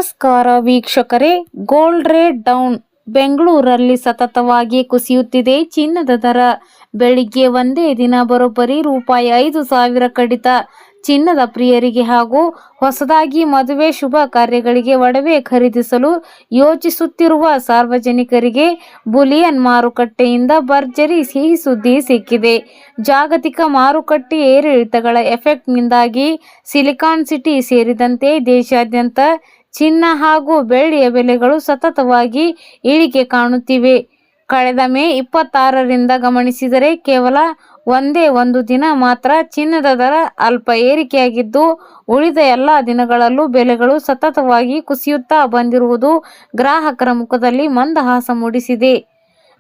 ನಮಸ್ಕಾರ ವೀಕ್ಷಕರೇ, gold rate down. ಬೆಂಗಳೂರಲ್ಲಿ ಸತತವಾಗಿ ಕುಸಿಯುತ್ತಿದೆ ಚಿನ್ನದ ದರ. ಬೆಳಿಗ್ಗೆ ಒಂದೇ ದಿನ ಬರೋಬ್ಬರಿ ₹5,000 ಕಡಿತ. ಚಿನ್ನದ ಪ್ರಿಯರಿಗೆ ಹಾಗೂ ಹೊಸದಾಗಿ ಮದುವೆ ಶುಭ ಕಾರ್ಯಗಳಿಗೆ ಒಡವೆ ಖರೀದಿಸಲು ಯೋಚಿಸುತ್ತಿರುವ ಸಾರ್ವಜನಿಕರಿಗೆ ಬುಲಿಯನ್ ಮಾರುಕಟ್ಟೆಯಿಂದ ಭರ್ಜರಿ ಸಿಹಿ ಸುದ್ದಿ ಸಿಕ್ಕಿದೆ. ಜಾಗತಿಕ ಮಾರುಕಟ್ಟೆ ಏರಿಳಿತಗಳ ಎಫೆಕ್ಟ್ನಿಂದಾಗಿ ಸಿಲಿಕಾನ್ ಸಿಟಿ ಸೇರಿದಂತೆ ದೇಶಾದ್ಯಂತ ಚಿನ್ನ ಹಾಗೂ ಬೆಳ್ಳಿಯ ಬೆಲೆಗಳು ಸತತವಾಗಿ ಇಳಿಕೆ ಕಾಣುತ್ತಿವೆ. ಕಳೆದ ಮೇ 26ರಿಂದ ಗಮನಿಸಿದರೆ ಕೇವಲ ಒಂದೇ ಒಂದು ದಿನ ಮಾತ್ರ ಚಿನ್ನದ ದರ ಅಲ್ಪ ಏರಿಕೆಯಾಗಿದ್ದು, ಉಳಿದ ಎಲ್ಲ ದಿನಗಳಲ್ಲೂ ಬೆಲೆಗಳು ಸತತವಾಗಿ ಕುಸಿಯುತ್ತಾ ಬಂದಿರುವುದು ಗ್ರಾಹಕರ ಮುಖದಲ್ಲಿ ಮಂದಹಾಸ ಮೂಡಿಸಿದೆ.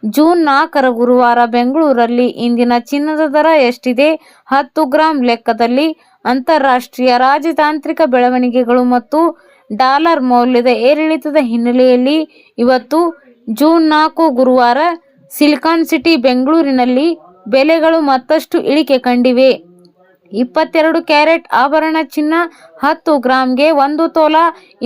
ಜೂನ್ 4ರ ಗುರುವಾರ ಬೆಂಗಳೂರಲ್ಲಿ ಇಂದಿನ ಚಿನ್ನದ ದರ ಎಷ್ಟಿದೆ? 10 ಗ್ರಾಂ ಲೆಕ್ಕದಲ್ಲಿ ಅಂತಾರಾಷ್ಟ್ರೀಯ ರಾಜತಾಂತ್ರಿಕ ಬೆಳವಣಿಗೆಗಳು ಮತ್ತು ಡಾಲರ್ ಮೌಲ್ಯದ ಏರಿಳಿತದ ಹಿನ್ನೆಲೆಯಲ್ಲಿ ಇವತ್ತು ಜೂನ್ 4 ಗುರುವಾರ ಸಿಲಿಕಾನ್ ಸಿಟಿ ಬೆಂಗಳೂರಿನಲ್ಲಿ ಬೆಲೆಗಳು ಮತ್ತಷ್ಟು ಇಳಿಕೆ ಕಂಡಿವೆ. 22 ಕ್ಯಾರೆಟ್ ಆಭರಣ ಚಿನ್ನ 10 ಗ್ರಾಂಗೆ 1 ತೊಲ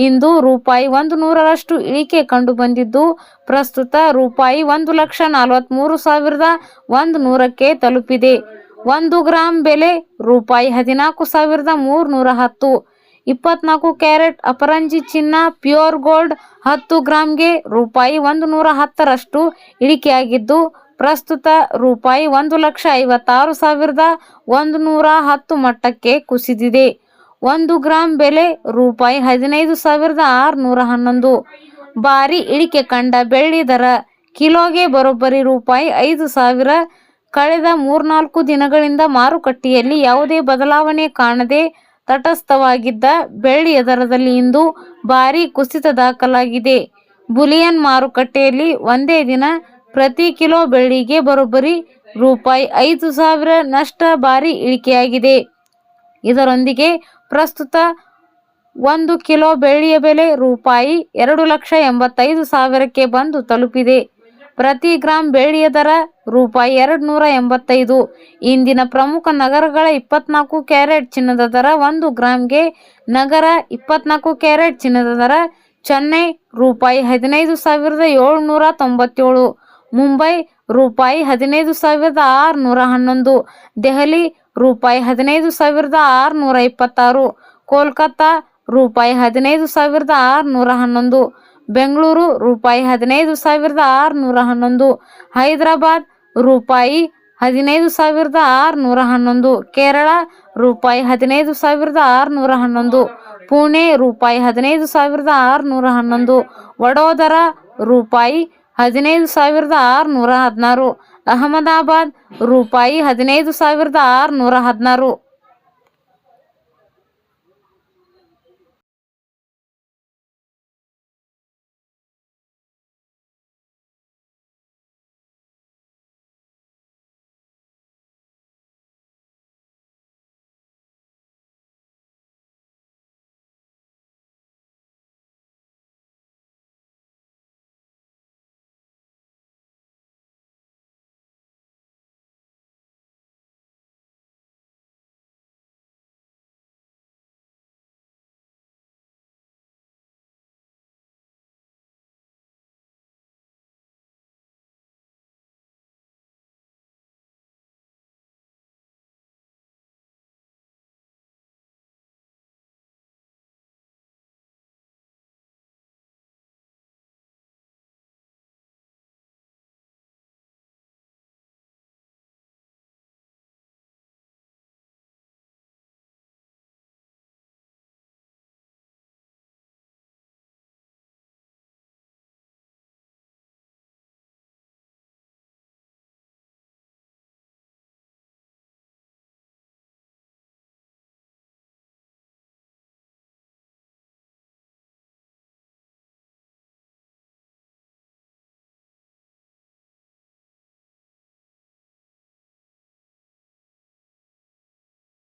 ಇಂದು ₹100ರಷ್ಟು ಇಳಿಕೆ ಕಂಡುಬಂದಿದ್ದು, ಪ್ರಸ್ತುತ ₹1,43,100ಕ್ಕೆ ತಲುಪಿದೆ. 1 ಗ್ರಾಂ ಬೆಲೆ ₹14,310. 24 ಕ್ಯಾರೆಟ್ ಅಪರಂಜಿ ಚಿನ್ನ ಪ್ಯೂರ್ ಗೋಲ್ಡ್ 10 ಗ್ರಾಂಗೆ ₹110ರಷ್ಟು ಇಳಿಕೆಯಾಗಿದ್ದು, ಪ್ರಸ್ತುತ ₹1,56,110 ಮಟ್ಟಕ್ಕೆ ಕುಸಿದಿದೆ. 1 ಗ್ರಾಂ ಬೆಲೆ ₹15,611. ಭಾರಿ ಇಳಿಕೆ ಕಂಡ ಬೆಳ್ಳಿ ದರ. ಕಿಲೋಗೆ ಬರೋಬ್ಬರಿ ₹5,000. ಕಳೆದ 3-4 ದಿನಗಳಿಂದ ಮಾರುಕಟ್ಟೆಯಲ್ಲಿ ಯಾವುದೇ ಬದಲಾವಣೆ ಕಾಣದೆ ತಟಸ್ಥವಾಗಿದ್ದ ಬೆಳ್ಳಿಯ ದರದಲ್ಲಿ ಇಂದು ಭಾರೀ ಕುಸಿತ ದಾಖಲಾಗಿದೆ. ಬುಲಿಯನ್ ಮಾರುಕಟ್ಟೆಯಲ್ಲಿ ಒಂದೇ ದಿನ ಪ್ರತಿ ಕಿಲೋ ಬೆಳ್ಳಿಗೆ ಬರೋಬ್ಬರಿ ₹5,000 ನಷ್ಟ ಭಾರೀ ಇಳಿಕೆಯಾಗಿದೆ. ಇದರೊಂದಿಗೆ ಪ್ರಸ್ತುತ 1 ಕಿಲೋ ಬೆಳ್ಳಿಯ ಬೆಲೆ ₹2,85,000ಕ್ಕೆ ಬಂದು ತಲುಪಿದೆ. ಪ್ರತಿ ಗ್ರಾಂ ಬೆಳ್ಳಿಯ ದರ ₹285. ಇಂದಿನ ಪ್ರಮುಖ ನಗರಗಳ 24 ಕ್ಯಾರೆಟ್ ಚಿನ್ನದ ದರ 1 ಗ್ರಾಂಗೆ. ನಗರ 24 ಕ್ಯಾರೆಟ್ ಚಿನ್ನದ ದರ: ಚೆನ್ನೈ ₹15,797, ಮುಂಬೈ ₹15,611, ದೆಹಲಿ ₹15,626, ಕೋಲ್ಕತ್ತಾ ₹15,611, ಬೆಂಗಳೂರು ₹15,611, ಹೈದರಾಬಾದ್ ₹15,611, ಕೇರಳ ₹15,611, ಪುಣೆ ₹15,611, ವಡೋದರ ₹15,616, ಅಹಮದಾಬಾದ್ ₹15,616.